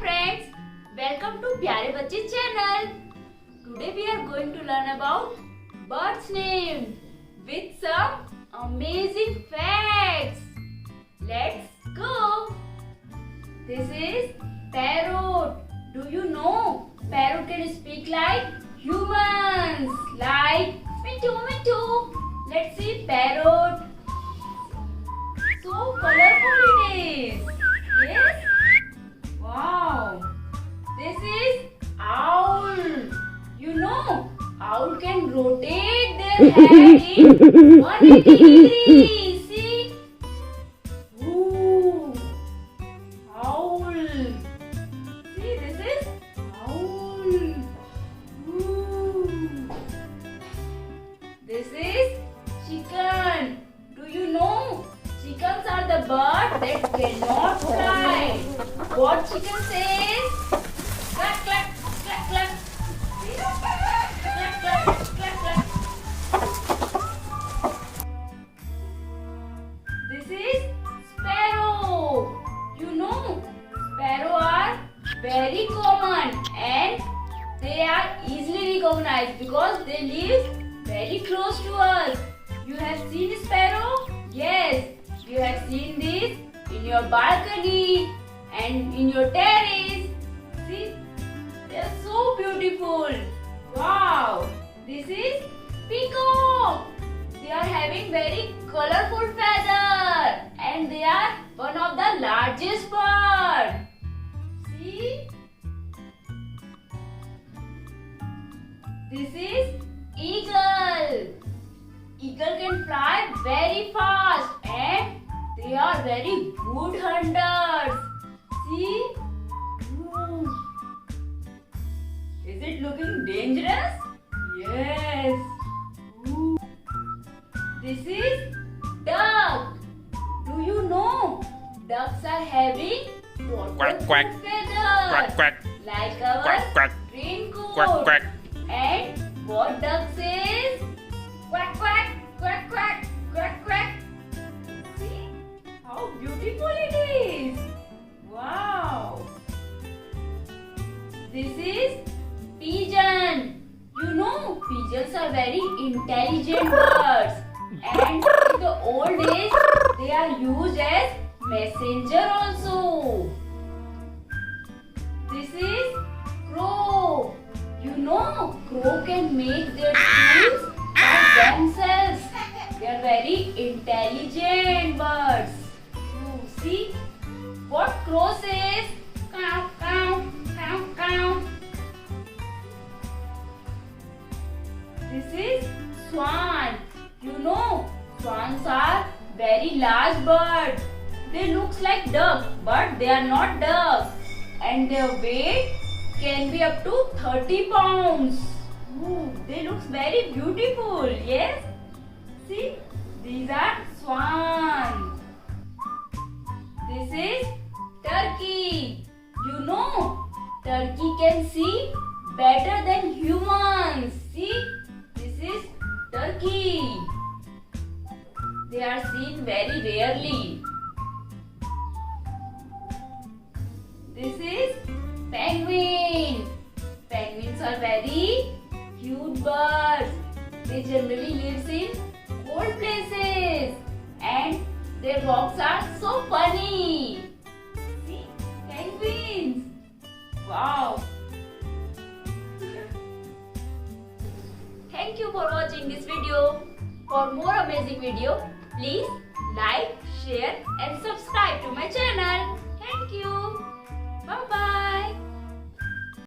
friends, welcome to प्यारे बच्चे channel. Today we are going to learn about birds name with some amazing facts. Let's go. This is parrot. Do you know parrot can speak like humans, like mintu mintu. Let's see parrot. So colorful it is. Yes. Wow. This is owl. You know, owl can rotate their head in 180 degrees. See? Ooh. Owl. See, this is owl. Ooh. This is chicken. Do you know? Chickens are the bird that cannot fly. What chicken says? Cluck, cluck, cluck, cluck. Cluck, cluck, cluck, cluck. This is sparrow. You know, sparrow are very common and they are easily recognized because they live very close to us. You have seen sparrow? Yes. You have seen this in your balcony and in your terrace. See, they are so beautiful. Wow, this is peacock. They are having very colorful feathers and they are one of the largest birds. See, this is eagle. Eagle can fly very fast and they are very good hunters. See? Ooh. Is it looking dangerous? Yes. Ooh. This is duck. Do you know ducks are having Quack, quack. feathers Quack, quack. like our Quack, quack. raincoat? Quack, quack. And what duck says? Quack, quack, quack, quack, quack, quack. See how beautiful it is. Wow. This is pigeon. You know, pigeons are very intelligent birds. And in the old days, they are used as messenger also. This is crow. You know, crow can make their tools by themselves. They are very intelligent birds. You see what crow says? Cow, cow, cow, cow. This is swan. You know, swans are very large birds. They look like duck, but they are not duck. And their weight can be up to 30 pounds. Ooh, they look very beautiful, yes? See, these are swans. This is turkey. You know, turkey can see better than humans. See, this is turkey. They are seen very rarely. This is penguin. Penguins are very cute birds. They generally live in cold places and their walks are so funny. See, penguins. Wow. Thank you for watching this video. For more amazing video, please like, share and subscribe to my channel. Thank you. Bye bye.